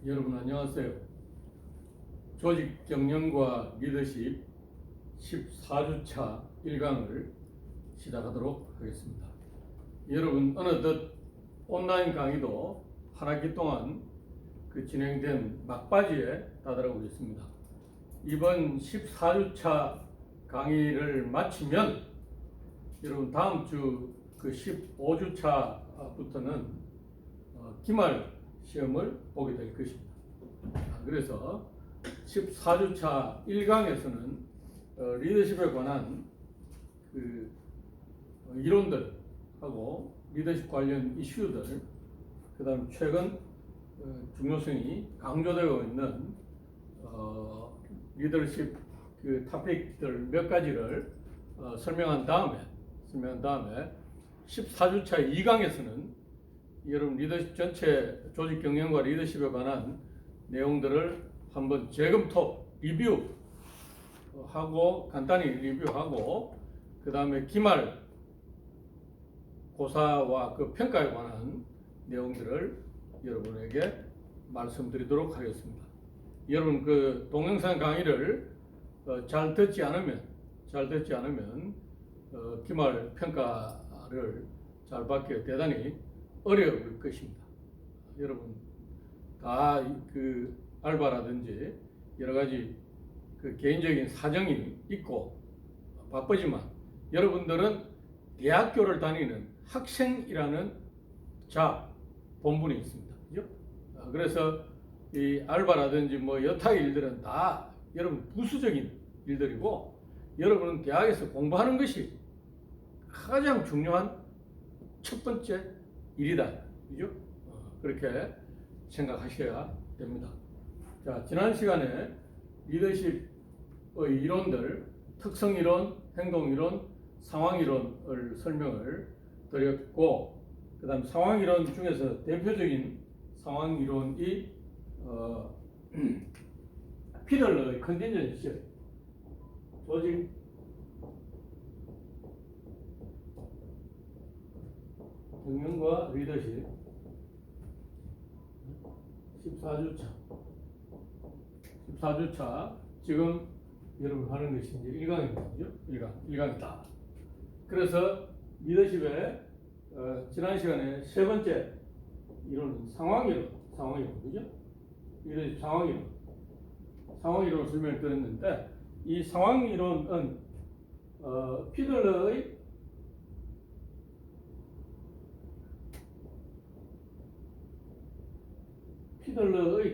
여러분 안녕하세요. 조직 경영과 리더십 14주차 1강을 시작하도록 하겠습니다. 여러분 어느덧 온라인 강의도 한 학기 동안 진행된 막바지에 다다르고 있습니다. 이번 14주차 강의를 마치면 여러분 다음 주 15주차부터는 기말 시험을 보게 될 것입니다. 그래서 14주차 1강에서는 리더십에 관한 이론들하고 리더십 관련 이슈들, 그 다음 최근 중요성이 강조되고 있는 리더십 토픽들 몇 가지를 설명한 다음에 14주차 2강에서는 여러분 리더십 전체 조직 경영과 리더십에 관한 내용들을 한번 재검토, 리뷰하고 간단히 리뷰하고 그 다음에 기말 고사와 평가에 관한 내용들을 여러분에게 말씀드리도록 하겠습니다. 여러분 동영상 강의를 잘 듣지 않으면 기말 평가를 잘 받기 대단히 어려울 것입니다. 여러분 다 알바라든지 여러 가지 개인적인 사정이 있고 바쁘지만 여러분들은 대학교를 다니는 학생이라는 본분이 있습니다. 그죠? 그래서 이 알바라든지 여타 일들은 다 여러분 부수적인 일들이고 여러분은 대학에서 공부하는 것이 가장 중요한 첫 번째 일이다. 그죠? 그렇게 생각하셔야 됩니다. 자, 지난 시간에 리더십의 이론들, 특성이론, 행동이론, 상황이론을 설명을 드렸고, 그 다음 상황이론 중에서 대표적인 상황이론이 피들러의 컨틴전시, 조직 경영과 리더십 14주차 지금 여러분 하는 것이 이제 1강입니다. 그죠? 1강이다. 그래서 리더십의 지난 시간에 세 번째 이론은 상황이론, 그죠? 리더십 상황이론 설명을 드렸는데 이 상황이론은 피들러의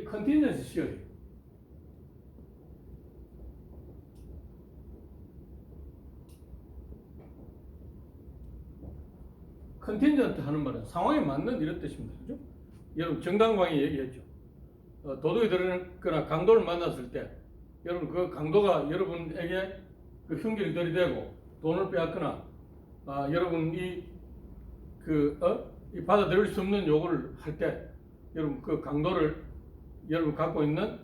컨틴전시 시어리. 컨틴전트 하는 말은 상황에 맞는 이런 뜻입니다. 그죠? 여러분 정당방위 얘기했죠. 도둑이 들어거나 강도를 만났을 때 여러분 그 강도가 여러분에게 흉기를 들이대고 돈을 빼앗거나 여러분이 이 받아들일 수 없는 요구를 할 때 여러분 그 강도를 여러분 갖고 있는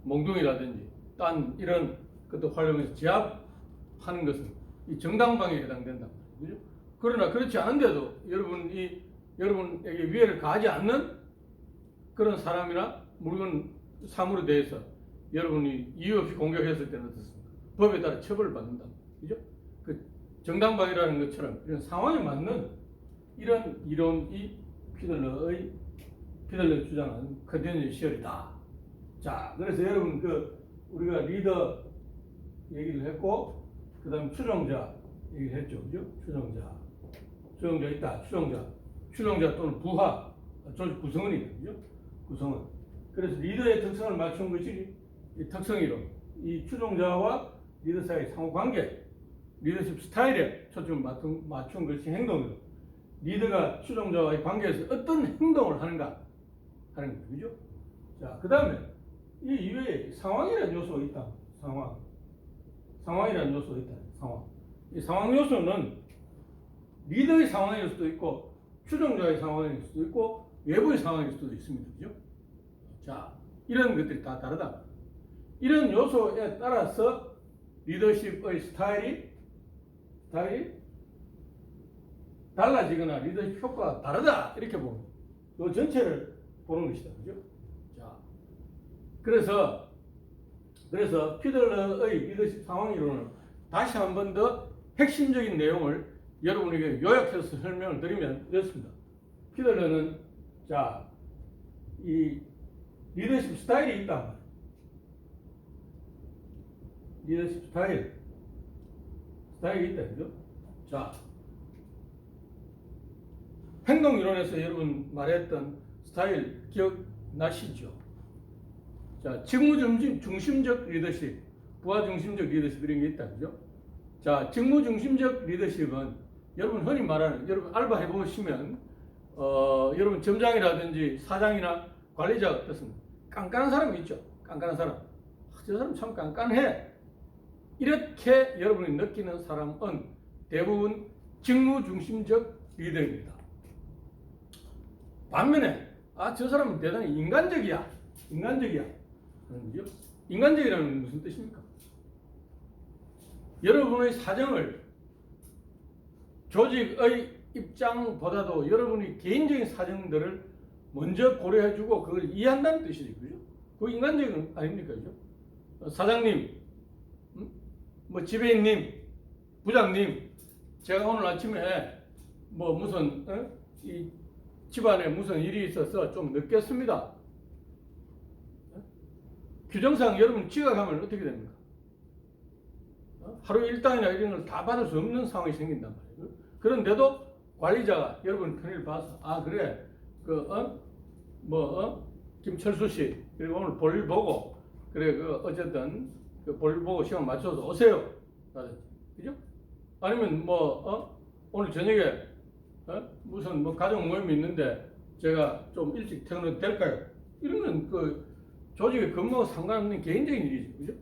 몽둥이라든지 딴 이런 것도 활용해서 제압하는 것은 이 정당방위에 해당된다. 그죠? 그러나 그렇지 않은데도 여러분에게 위해를 가하지 않는 그런 사람이나 물건, 사물에 대해서 여러분이 이유 없이 공격했을 때는 어떻습니까? 법에 따라 처벌을 받는다. 그죠? 정당방위라는 것처럼 이런 상황에 맞는 이런 이론이 피들러 주장한 컨텐츠 시열이다. 자, 그래서 여러분 우리가 리더 얘기를 했고, 그 다음 추종자 얘기를 했죠. 그죠? 추종자 있다. 추종자 또는 부하, 조직 구성원이다. 그죠? 구성원. 그래서 리더의 특성을 맞춘 것이 이 특성이론. 이 추종자와 리더 사이의 상호관계, 리더십 스타일에 초점을 맞춘 것이 행동이론. 리더가 추종자와의 관계에서 어떤 행동을 하는가 하는 거죠. 그죠? 자, 그 다음에 이 이외에 상황이라는 요소가 있다. 상황이라는 요소가 있다. 이 상황 요소는 리더의 상황일 수도 있고 추종자의 상황일 수도 있고 외부의 상황일 수도 있습니다. 그죠? 자, 이런 것들이 다 다르다. 이런 요소에 따라서 리더십의 스타일이 달라지거나 리더십 효과가 다르다 이렇게 봅니다. 이 전체를 보는 것이다. 그죠? 자, 그래서 피들러의 리더십 상황 이론을 다시 한 번 더 핵심적인 내용을 여러분에게 요약해서 설명을 드리면 이렇습니다. 피들러는 자, 이 리더십 스타일이 있다. 리더십 스타일이 있다. 그죠? 자, 행동 이론에서 여러분 말했던 스타일 기억나시죠? 자, 직무 중심적 리더십, 부하 중심적 리더십 이런 게 있다. 그죠? 자, 직무 중심적 리더십은 여러분 흔히 말하는, 여러분 알바 해보시면 여러분 점장이라든지 사장이나 관리자가 어떻습니까? 깐깐한 사람이 있죠. 깐깐한 사람. 저 사람 참 깐깐해. 이렇게 여러분이 느끼는 사람은 대부분 직무 중심적 리더입니다. 반면에 저 사람은 대단히 인간적이야. 인간적이라는 무슨 뜻입니까? 여러분의 사정을 조직의 입장보다도 여러분이 개인적인 사정들을 먼저 고려해주고 그걸 이해한다는 뜻이죠. 그죠? 그 인간적인 아닙니까? 그죠? 사장님, 뭐 지배인님, 부장님, 제가 오늘 아침에 뭐 무슨 이 집안에 무슨 일이 있어서 좀 늦겠습니다. 규정상 여러분 지각하면 어떻게 됩니까? 하루 일당이나 이런 걸 다 받을 수 없는 상황이 생긴단 말이에요. 그런데도 관리자가 여러분 편의를 봐서 그래 김철수 씨 그리고 오늘 볼일 보고 그래 어쨌든 볼일 보고 시간 맞춰서 오세요. 그죠? 아니면 오늘 저녁에 무슨 가족 모임이 있는데 제가 좀 일찍 퇴근해도 될까요? 이런 건 조직의 근무와 상관없는 개인적인 일이죠. 그죠?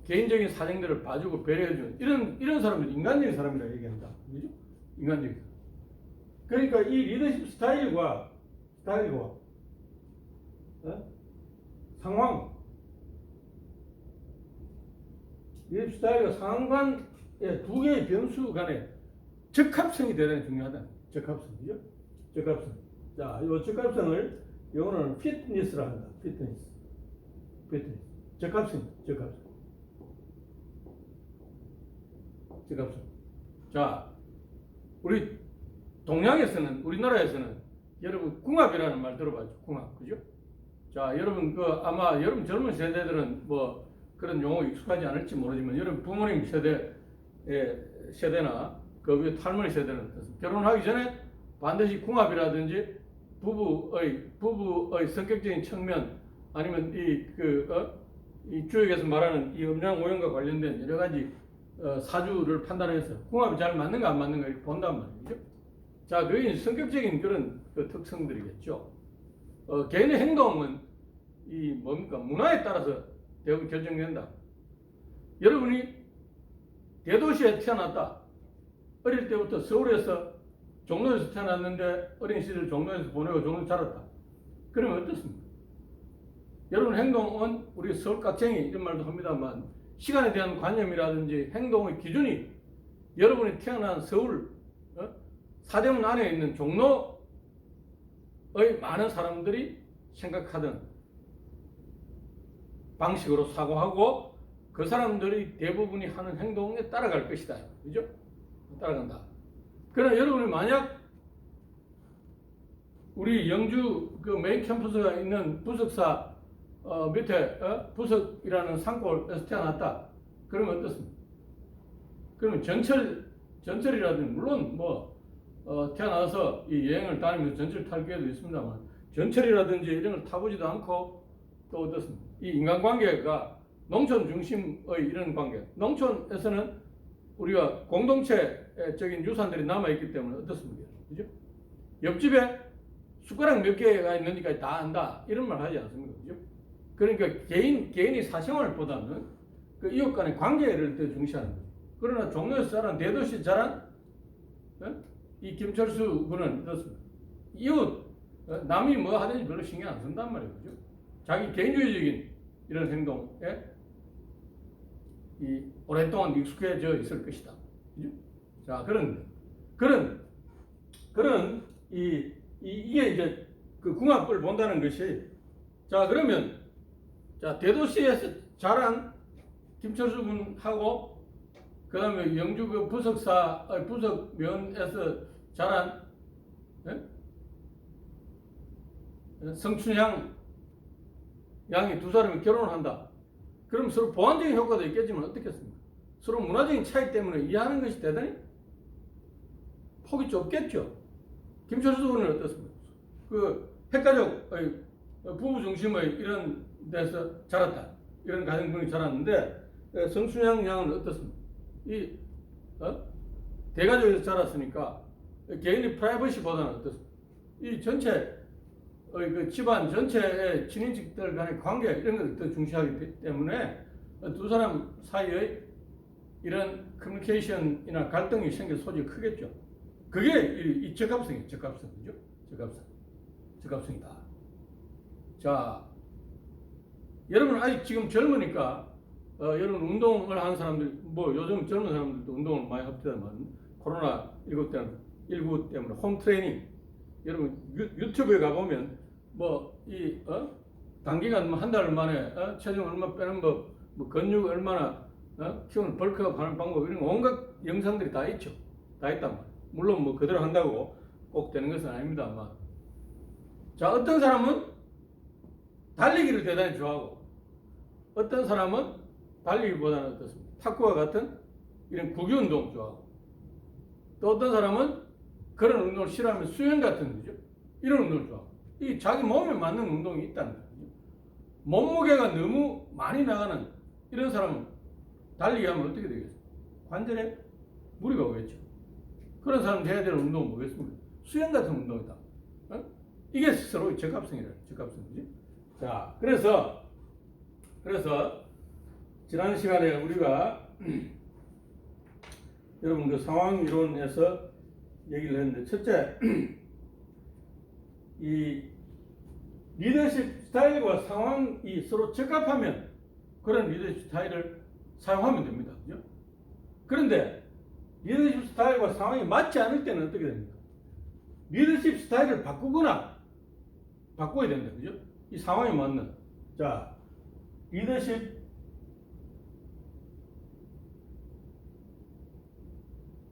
개인적인 사정들을 봐주고 배려해주는 이런 사람들 인간적인 사람이라고 얘기한다. 그죠? 인간적인 사람. 그러니까 이 리더십 스타일과 상황, 리더십 스타일과 상황 간의 두 개의 변수 간의 적합성이 대단히 중요하다. 적합성이죠. 적합성. 자, 이 적합성을 영어로는 피트니스라 한다. 피트니스. 적합성. 자, 우리 동양에서는, 우리나라에서는 여러분 궁합이라는 말 들어봤죠? 궁합, 그죠? 자, 여러분 아마 여러분 젊은 세대들은 뭐 그런 용어 익숙하지 않을지 모르지만 여러분 부모님 세대나 그 위에 탈머리 세대는 어떻습니까? 결혼하기 전에 반드시 궁합이라든지 부부의 성격적인 측면 아니면 이 주역에서 말하는 이 음양 오형과 관련된 여러 가지 사주를 판단해서 궁합이 잘 맞는가 안 맞는가 이렇게 본단 말이죠. 자, 그게 성격적인 그런 특성들이겠죠. 개인의 행동은 문화에 따라서 대부분 결정된다. 여러분이 대도시에 태어났다. 어릴 때부터 서울에서 종로에서 태어났는데 어린 시절 종로에서 보내고 종로 자랐다. 그러면 어떻습니까? 여러분 행동은 우리 서울 깍쟁이 이런 말도 합니다만 시간에 대한 관념이라든지 행동의 기준이 여러분이 태어난 서울 사대문 안에 있는 종로의 많은 사람들이 생각하던 방식으로 사고하고 그 사람들이 대부분이 하는 행동에 따라갈 것이다. 그죠? 따라간다. 그러나 여러분이 만약 우리 영주 메인 캠퍼스가 있는 부석사 밑에 부석이라는 산골에서 태어났다. 그러면 어떻습니까? 그러면 전철이라든지 물론 태어나서 이 여행을 다니면서 전철 탈 기회도 있습니다만 전철이라든지 이런 걸 타보지도 않고 또 어떻습니까? 이 인간관계가 농촌 중심의 이런 관계. 농촌에서는 우리가 공동체적인 유산들이 남아있기 때문에 어떻습니까? 그죠? 옆집에 숟가락 몇 개가 있는지까지 다 안다. 이런 말 하지 않습니까? 그죠? 그러니까 개인이 사생활보다는 그 이웃 간의 관계를 더 중시하는 거죠. 그러나 종로에서 자란 대도시 자란 이 김철수 군은 어떻습니까? 이웃 남이 뭐 하든지 별로 신경 안 쓴단 말이에요. 그죠? 자기 개인주의적인 이런 행동에 오랫동안 익숙해져 있을 것이다. 그죠? 자, 이게 이제 그 궁합을 본다는 것이. 자, 그러면 자, 대도시에서 자란 김철수 군하고 그다음에 영주 그 부석면에서 자란 성춘향 양이 두 사람이 결혼을 한다. 그럼 서로 보완적인 효과도 있겠지만 어떻겠습니까? 서로 문화적인 차이 때문에 이해하는 것이 대단히 폭이 좁겠죠. 김철수 군은 어떻습니까? 그 핵가족, 부부 중심의 이런 데서 자랐다. 이런 가정분이 자랐는데 성춘향 양은 어떻습니까? 이 대가족에서 자랐으니까 개인의 프라이버시보다는 어떻습니까? 이 전체 그 집안 전체의 친인척들 간의 관계 이런 것을 더 중시하기 때문에 두 사람 사이의 이런 커뮤니케이션이나 갈등이 생길 소지가 크겠죠. 그게 이 적합성이에요. 적합성, 그죠? 적합성이다. 자, 여러분 아직 지금 젊으니까 여러분 운동을 하는 사람들, 뭐 요즘 젊은 사람들도 운동을 많이 합니다만 코로나19 때문에 홈 트레이닝, 여러분 유튜브에 가보면 뭐 이 단기간 한 달 만에 체중 얼마 빼는 법, 뭐 근육 얼마나 키우는 벌크업 하는 방법, 이런 온갖 영상들이 다 있죠. 다 있단 말이에요. 물론 뭐 그대로 한다고 꼭 되는 것은 아닙니다만. 자, 어떤 사람은 달리기를 대단히 좋아하고 어떤 사람은 달리기보다는 어떻습니까? 탁구와 같은 이런 구기 운동 좋아하고 또 어떤 사람은 그런 운동을 싫어하면 수영 같은 거죠. 이런 운동을 좋아하고 이 자기 몸에 맞는 운동이 있다는 거죠. 몸무게가 너무 많이 나가는 이런 사람은 달리기 하면 어떻게 되겠어요? 관절에 무리가 오겠죠. 그런 사람 해야 되는 운동은 뭐겠습니까? 수영 같은 운동이다. 이게 서로 적합성이래요. 적합성이지. 자, 그래서 지난 시간에 우리가 여러분 그 상황 이론에서 얘기를 했는데, 첫째, 이 리더십 스타일과 상황이 서로 적합하면 그런 리더십 스타일을 사용하면 됩니다. 그죠? 그런데 리더십 스타일과 상황이 맞지 않을 때는 어떻게 됩니까? 리더십 스타일을 바꿔야 된다. 그죠? 이 상황에 맞는. 자, 리더십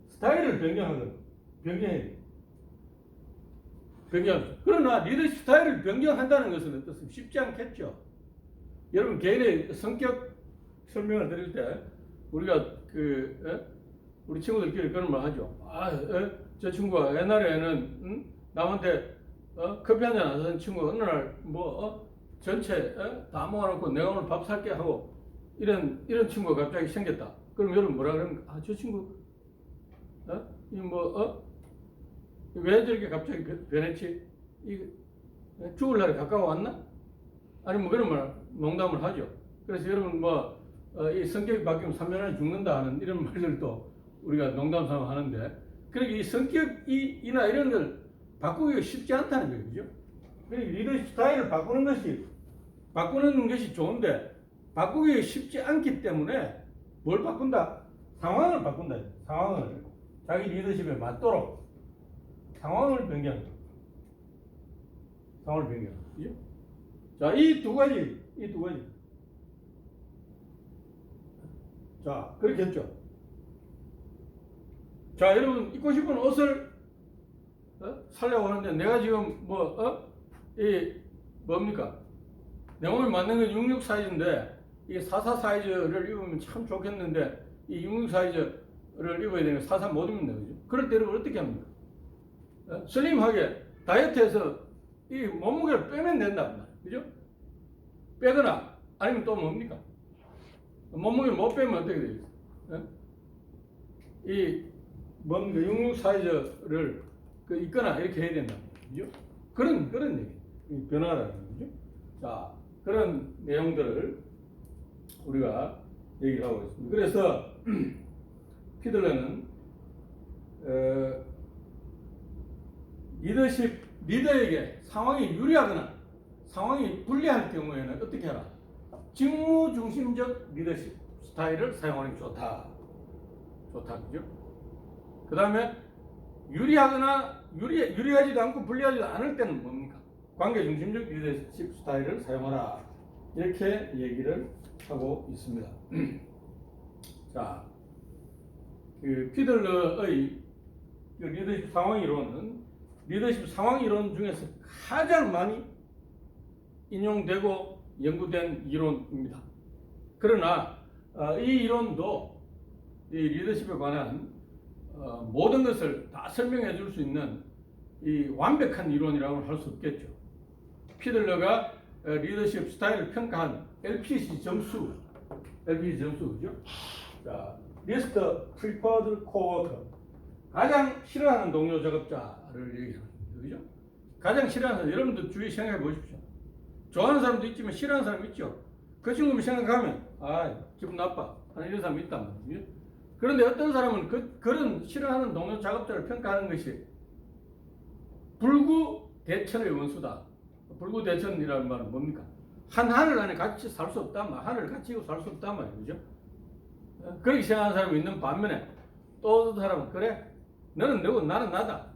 스타일을 변경해야 돼. 그러나 리더십 스타일을 변경한다는 것은 어떻습니까? 쉽지 않겠죠. 여러분 개인의 성격 설명을 드릴 때 우리가 우리 친구들끼리 그런 말 하죠. 저 친구가 옛날에는 남한테 커피 한잔 안 사는 친구가 어느 날 전체 다 모아놓고 내가 오늘 밥 살게 하고 이런 친구가 갑자기 생겼다. 그럼 여러분 뭐라 그럽니까? 저 친구 왜 저렇게 갑자기 변했지? 죽을 날이 가까워 왔나? 아니 뭐 그런 말 농담을 하죠. 그래서 여러분 이 성격이 바뀌면 3년 안에 죽는다 하는 이런 말들도 우리가 농담 삼아 하는데, 그러니까 이 성격이나 이런 걸 바꾸기가 쉽지 않다는 거예요. 그죠? 그러니까 리더십 스타일을 바꾸는 것이 좋은데 바꾸기가 쉽지 않기 때문에 뭘 바꾼다? 상황을 바꾼다. 상황을 자기 리더십에 맞도록 상황을 변경한다. 상황을 변경. 그죠? 자, 이 두 가지. 자, 그렇겠죠. 자, 여러분 입고 싶은 옷을 살려고 하는데 내가 지금 뭡니까? 내 몸에 맞는 건 66 사이즈인데 이 44 사이즈를 입으면 참 좋겠는데 이 66 사이즈를 입어야 되는 44 못 입는다. 그죠? 그럴 때 여러분 어떻게 합니까? 슬림하게 다이어트해서 이 몸무게를 빼면 된다. 그죠? 빼거나 아니면 또 뭡니까? 몸무게를 못 빼면 어떻게 되겠어요? 이 66 사이즈를 입거나 이렇게 해야 된다. 그죠? 그런 얘기. 변화라는 거죠. 자, 그런 내용들을 우리가 얘기를 하고 있습니다. 그래서 피들러는 리더에게 상황이 유리하거나 상황이 불리할 경우에는 어떻게 하라? 직무 중심적 리더십 스타일을 사용하는 게 좋다. 그죠? 그 다음에 유리하지도 않고 불리하지도 않을 때는 뭡니까? 관계 중심적 리더십 스타일을 사용하라. 이렇게 얘기를 하고 있습니다. 자, 그 피들러의 그 리더십 상황 이론은 리더십 상황 이론 중에서 가장 많이 인용되고 연구된 이론입니다. 그러나 이 이론도 이 리더십에 관한 모든 것을 다 설명해 줄 수 있는 이 완벽한 이론이라고는 할 수 없겠죠. 피들러가 리더십 스타일을 평가한 LPC 점수, 그죠? 자, Least Preferred Coworker, 가장 싫어하는 동료 작업자를 얘기합니다. 그죠? 가장 싫어하는 사람, 여러분들 주위 생각해 보십시오. 좋아하는 사람도 있지만 싫어하는 사람이 있죠. 그 친구만 생각하면 기분 나빠 하는 이런 사람이 있단 말이에요. 그런데 어떤 사람은 그런 싫어하는 동료 작업자를 평가하는 것이 불구대천의 원수다. 불구대천이라는 말은 뭡니까? 한 하늘 안에 같이 살 수 없단 말, 하늘을 같이 이고 살 수 없단 말이에요. 그죠? 그렇게 생각하는 사람이 있는 반면에 또 어떤 사람은 그래, 너는 너고 나는 나다.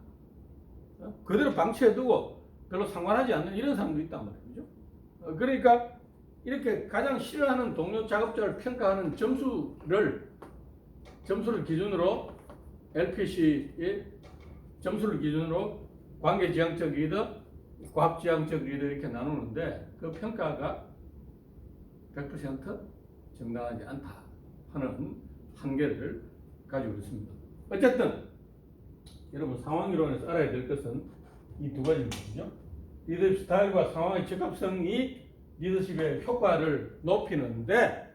그대로 방치해두고 별로 상관하지 않는 이런 사람도 있단 말이에요. 그죠? 그러니까 이렇게 가장 싫어하는 동료 작업자를 평가하는 점수를 기준으로 LPC의 점수를 기준으로 관계지향적 리더, 과학지향적 리더 이렇게 나누는데 그 평가가 100% 정당하지 않다 하는 한계를 가지고 있습니다. 어쨌든 여러분 상황이론에서 알아야 될 것은 이 두 가지입니다. 리더십 스타일과 상황의 적합성이 리더십의 효과를 높이는데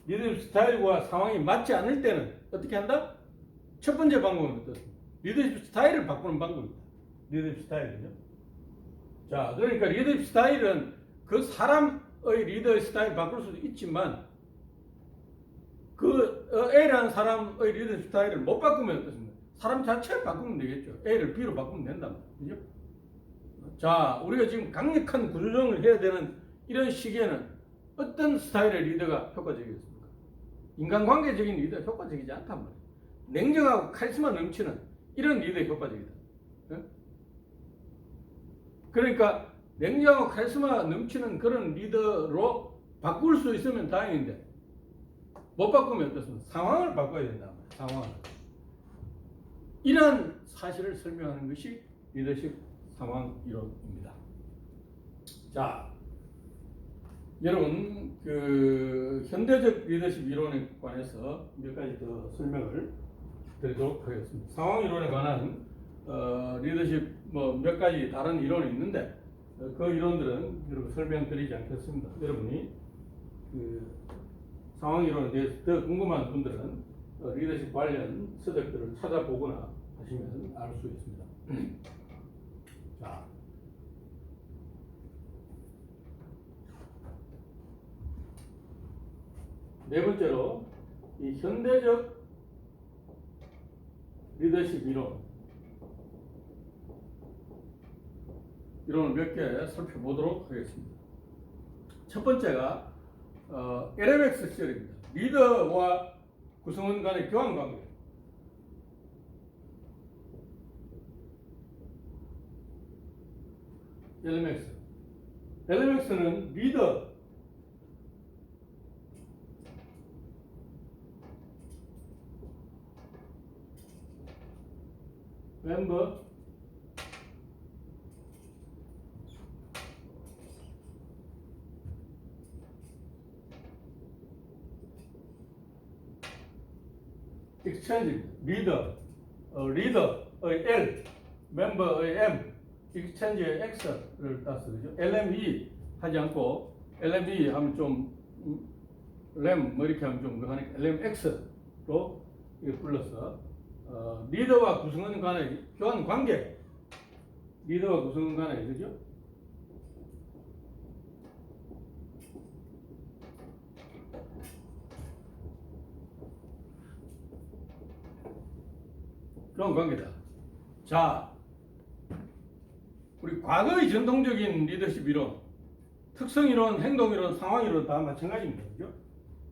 리더십 스타일과 상황이 맞지 않을 때는 어떻게 한다? 첫 번째 방법은 어떻습니까? 리더십 스타일을 바꾸는 방법입니다. 리더십 스타일은요. 자, 그러니까 리더십 스타일은 그 사람의 리더 스타일 바꿀 수도 있지만 그 A라는 사람의 리더십 스타일을 못 바꾸면 어떻습니까? 사람 자체를 바꾸면 되겠죠. A를 B로 바꾸면 된단 말이죠. 자, 우리가 지금 강력한 구조조정을 해야 되는 이런 시기에는 어떤 스타일의 리더가 효과적이겠습니까? 인간관계적인 리더 효과적이지 않단 말이에요. 냉정하고 카리스마 넘치는 이런 리더 효과적이다. 그러니까 냉정하고 카리스마 넘치는 그런 리더로 바꿀 수 있으면 다행인데 못 바꾸면 어떻습니까? 상황을 바꿔야 된단 말이에요. 상황을. 이런 사실을 설명하는 것이 리더십 상황 이론입니다. 자, 여러분 그 현대적 리더십 이론에 관해서 몇 가지 더 설명을 드리도록 하겠습니다. 상황 이론에 관한 리더십 몇 가지 다른 이론이 있는데 그 이론들은 여러분 설명드리지 않겠습니다. 여러분이 그 상황 이론에 대해서 더 궁금한 분들은 리더십 관련 서적들을 찾아보거나 하시면 알 수 있습니다. 자, 네 번째로 이 현대적 리더십 이론을 몇 개 살펴보도록 하겠습니다. 첫 번째가 LMX 시절입니다. 리더와 구성원 간의 교환 관계. LMX는 리더, 멤버, 익스체인지, 리더의 L, 멤버의 M, 익스체인지의 X를 따서 그죠? LME 하지 않고 LME 하면 좀 램 이렇게 하면 좀 그러니까 LMX로 이렇게 불러서 리더와 구성원 간의 교환 관계, 리더와 구성원 간의 그죠? 그런 관계다. 자, 우리 과거의 전통적인 리더십 이론, 특성 이론, 행동 이론, 상황 이론 다 마찬가지입니다. 그죠?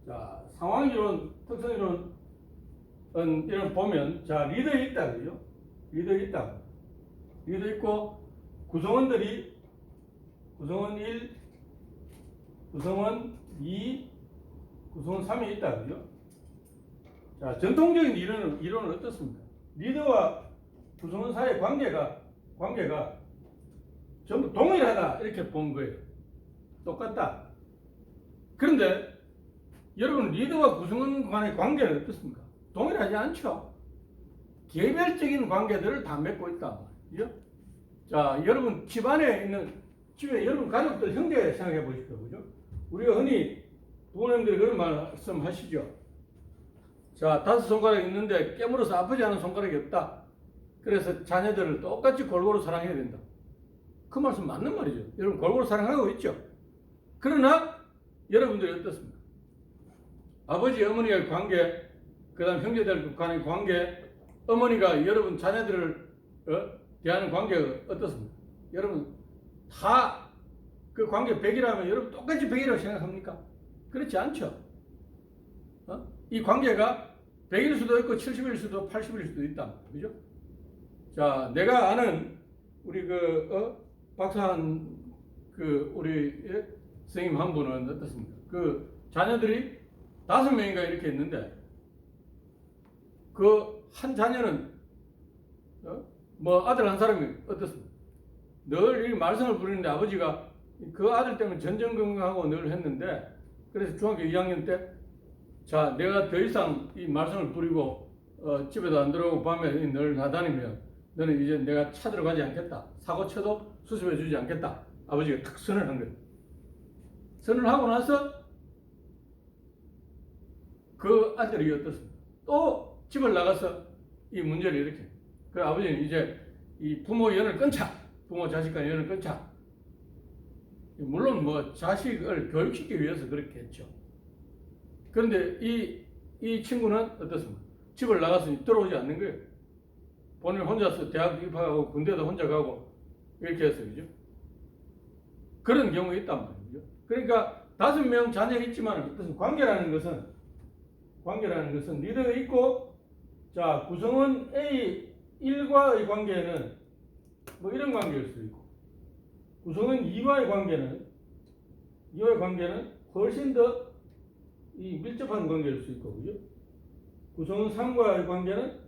자, 상황 이론, 특성 이론 이런 보면 자, 리더 있다. 그죠? 리더 있고 구성원들이 구성원 1, 구성원 2, 구성원 3이 있다. 그죠? 자, 전통적인 이론은 어떻습니까? 리더와 구성원 사이의 관계가 전부 동일하다. 이렇게 본 거예요. 똑같다. 그런데 여러분, 리더와 구성원 간의 관계는 어떻습니까? 동일하지 않죠? 개별적인 관계들을 다 맺고 있다. 그죠? 자, 여러분 집에 여러분 가족들 형제 생각해 보십시오. 그죠? 우리가 흔히 부모님들이 그런 말씀 하시죠. 자, 5손가락이 있는데 깨물어서 아프지 않은 손가락이 없다. 그래서 자녀들을 똑같이 골고루 사랑해야 된다. 그 말씀 맞는 말이죠. 여러분 골고루 사랑하고 있죠. 그러나 여러분들이 어떻습니까? 아버지 어머니의 관계, 그 다음 형제들 간의 관계, 어머니가 여러분 자녀들을 대하는 관계가 어떻습니까? 여러분 다 그 관계 100이라면 여러분 똑같이 100이라고 생각합니까? 그렇지 않죠. 이 관계가 100일 수도 있고 70일 수도 80일 수도 있다. 그죠? 자, 내가 아는 우리 박사한 우리 선생님 한 분은 어떻습니까? 그 자녀들이 5명인가 이렇게 있는데 그 한 자녀는 뭐 아들 한 사람이 어떻습니까? 늘 이 말썽을 부리는데 아버지가 그 아들 때문에 전전긍긍하고 늘 했는데, 그래서 중학교 2학년 때 자, 내가 더 이상 이 말썽을 부리고 집에도 안 들어오고 밤에 늘 나다니면 너는 이제 내가 찾으러 가지 않겠다. 사고 쳐도 수습해 주지 않겠다. 아버지가 탁 선을 한 거예요. 선을 하고 나서 그 아들이 어떻습니까? 또 집을 나가서 이 문제를 일으켜. 그 아버지는 이제 이 부모 연을 끊자. 부모 자식 간 연을 끊자. 물론 뭐 자식을 교육시키기 위해서 그렇게 했죠. 그런데 이 친구는 어떻습니까? 집을 나가서 들어오지 않는 거예요. 본인 혼자서 대학 입학하고 군대도 혼자 가고 이렇게 해서, 그죠? 그런 경우가 있단 말이죠. 그러니까 5명 자녀가 있지만 어떤 관계라는 것은 리더가 있고, 자, 구성원 A 1과의 관계는 뭐 이런 관계일 수도 있고, 구성원 2과의 관계는 훨씬 더 이 밀접한 관계일 수 있고, 그죠? 구성원 3과의 관계는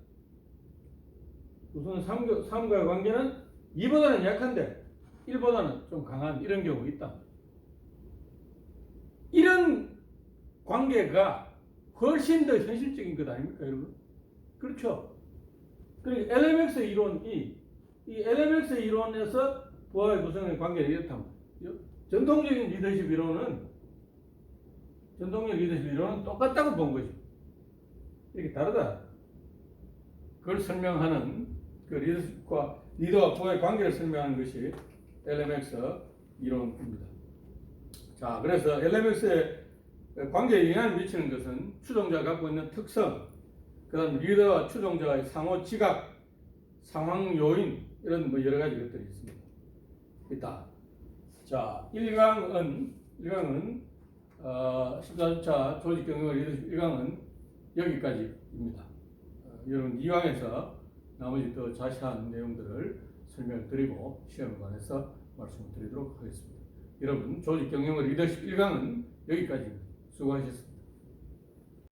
2보다는 약한데 1보다는 좀 강한 이런 경우가 있다. 이런 관계가 훨씬 더 현실적인 것 아닙니까, 여러분? 그렇죠? 그러니까 LMX 이론이 이 LMX 이론에서 부하의 구성의 관계를 이렇단 말이에요. 전통적인 리더십 이론은 똑같다고 본 거죠. 이렇게 다르다. 그걸 설명하는 그 리더와 부하의 관계를 설명하는 것이 LMX 이론입니다. 자, 그래서 LMX의 관계에 영향을 미치는 것은 추종자가 갖고 있는 특성, 그 다음 리더와 추종자의 상호 지각, 상황 요인, 이런 뭐 여러 가지 것들이 있다. 자, 1강은 14주차 조직 경영을 리더십 1강은 여기까지입니다. 여러분 2강에서 나머지 더 자세한 내용들을 설명을 드리고 시험에 관해서 말씀을 드리도록 하겠습니다. 여러분 조직 경영을 리더십 1강은 여기까지입니다. 수고하셨습니다.